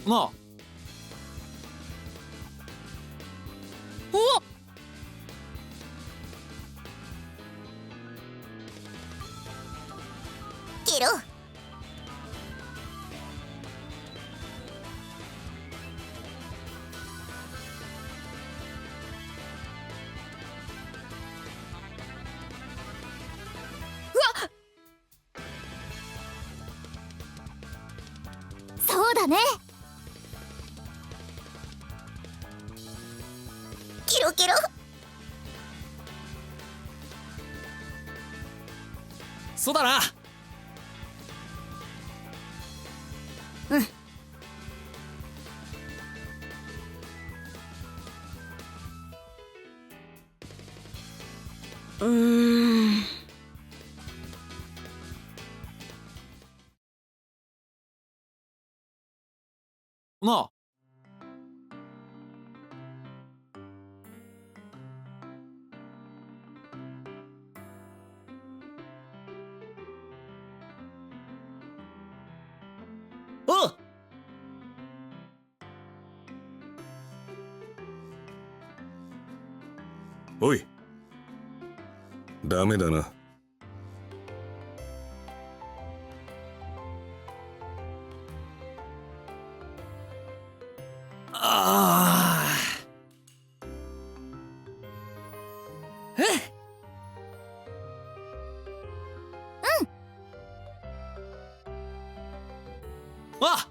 なあ。お。ケロ。そうだね。ケロケロ。そうだな。なあ。おう。おい、ダメだな。ああ。あ。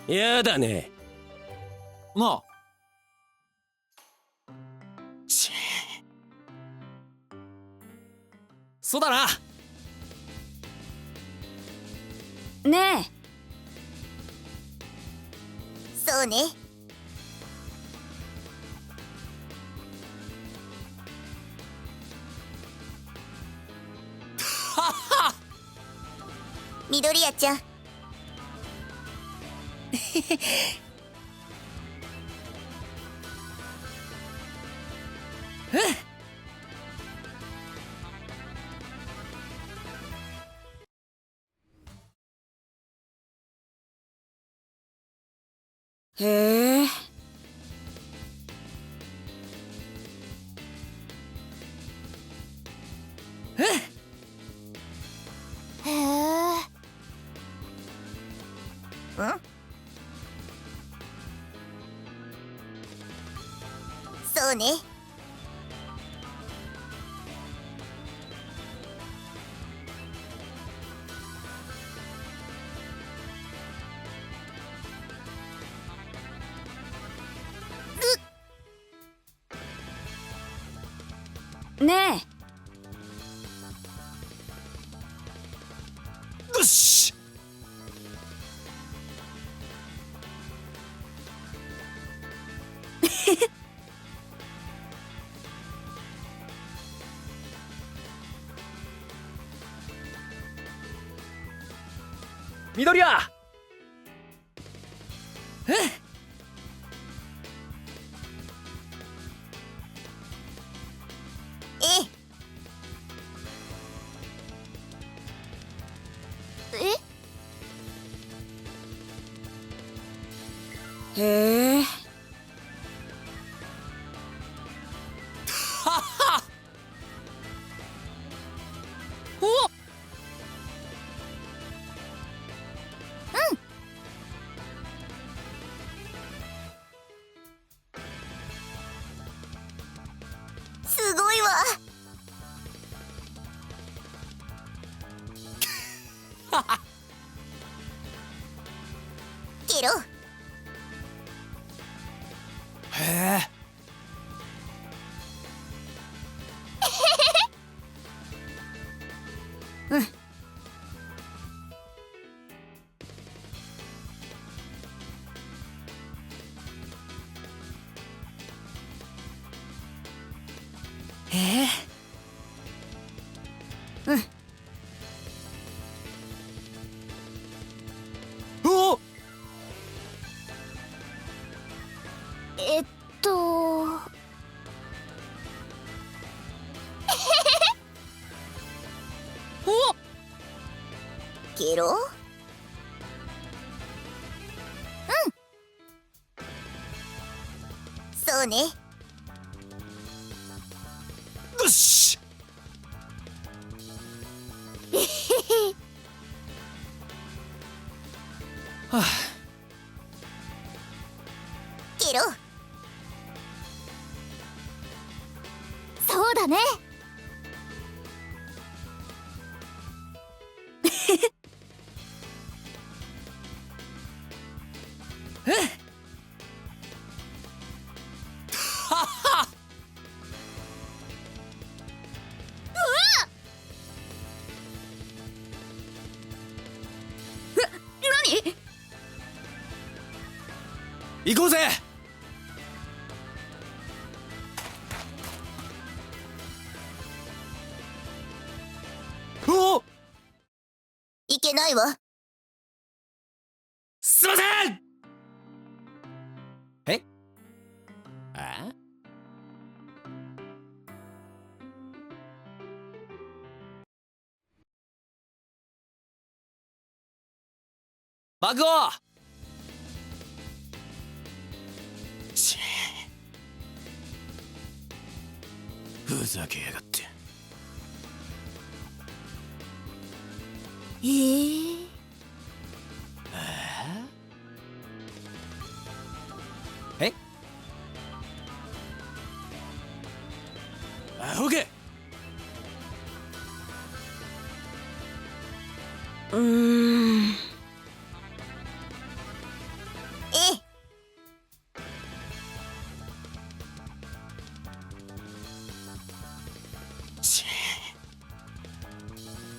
やだね。なあ。そうだな。ねえ。そうね。緑谷ちゃん。へえ。へえ。そうね。ねえ。よし。緑谷。ええ。へえ。お。すごいわ。ケロ。へえ。お。えっと。お。ゲロ。そうね。よし。はあ、ゲロ。そうだね。何？行こうぜ。おお、いけないわ。すいません。え？あ？爆豪。ちふざけやがって。え？アホけ。え。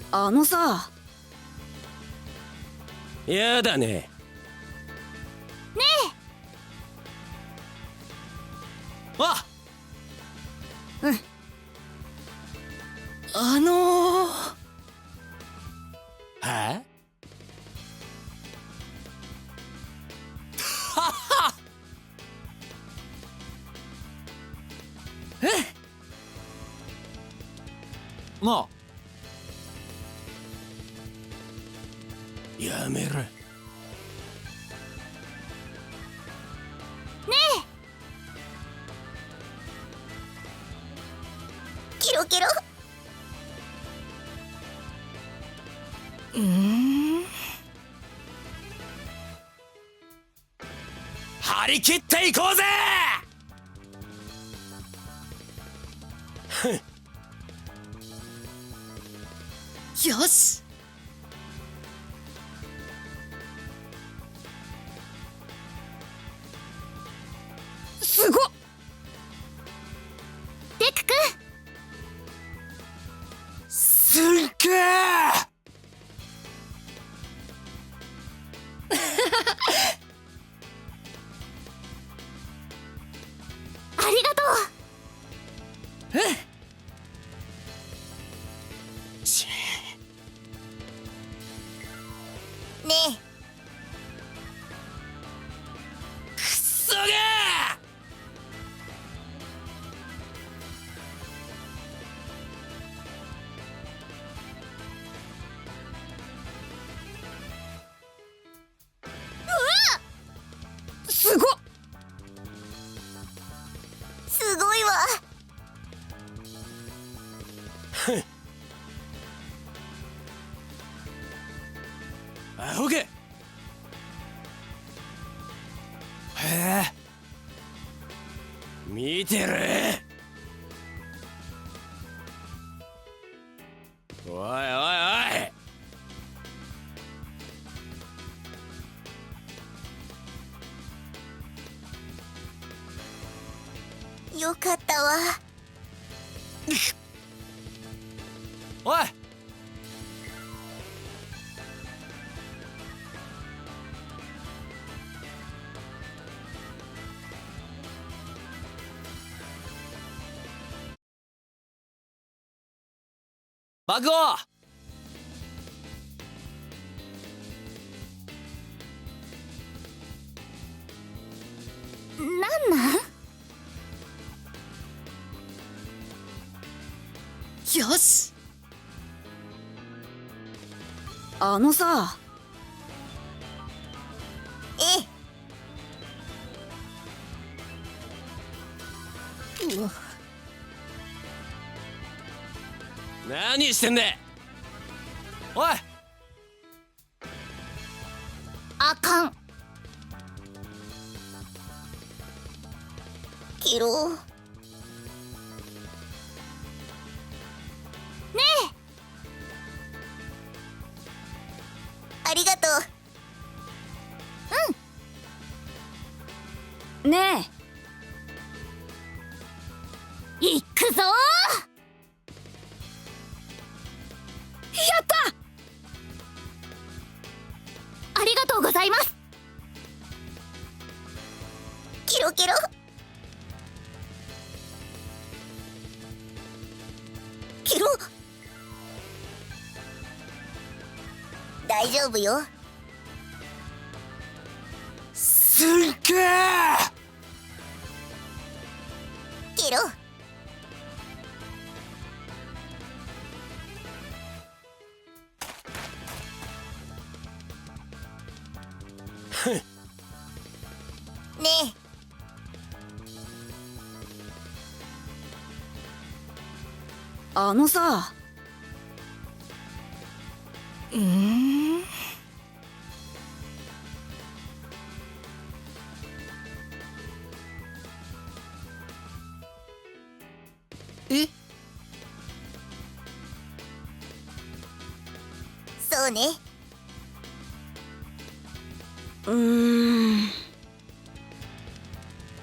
あのさ。やだね。ねえ。あ。うん。ははは。もうやめろ。ねえ。ケロケロ。張り切っていこうぜ。よし。すごっ。デク君。すっげえ。ありがとう。ねえ。くっそげえ。すごっ。すごいわ。アホけ。へえ、見てる。おいおいおい。よかったわ。おい。爆豪。なんよし。あのさ。え、うわ。何してんだ。おい。あかん。キロ。ねえ。ありがとう。ねえ。行くぞー。やった。ありがとうございます。キロキロ。キロ。大丈夫よ。すっげえ。キロ。ねえ。あのさ。え。そうね。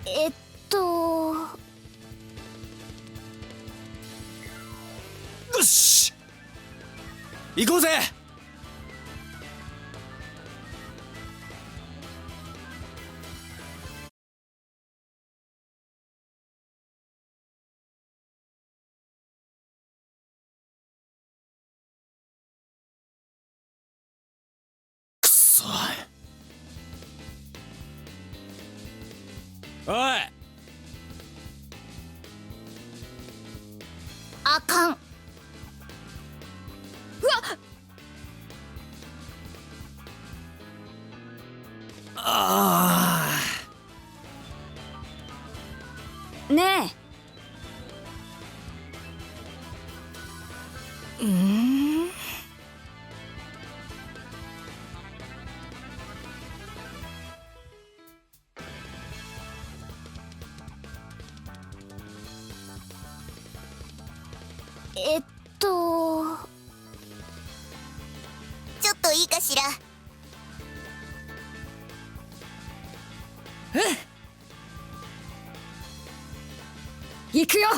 えっと。よし。行こうぜ。くそ。おい。あかん。うわ。ああ。ねえっと。ちょっといいかしら。え。行くよ。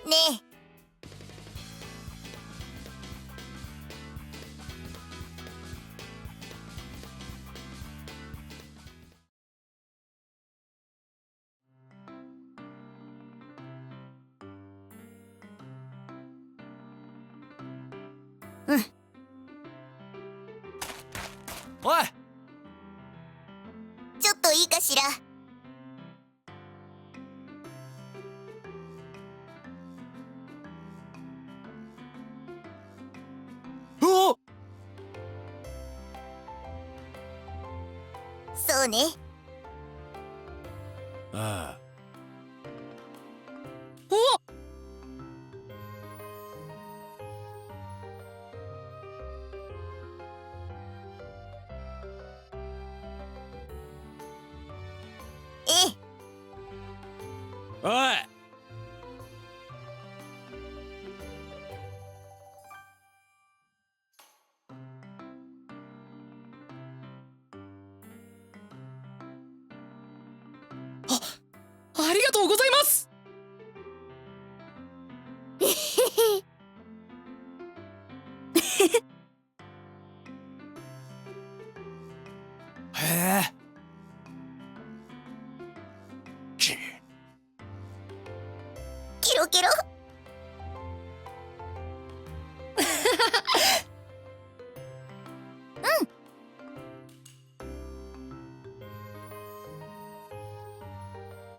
ねえ。おい。ちょっといいかしら。お。そうね。ああ。お。ええ。おい。ありがとうございます。えへへ。へえ。キロキロ。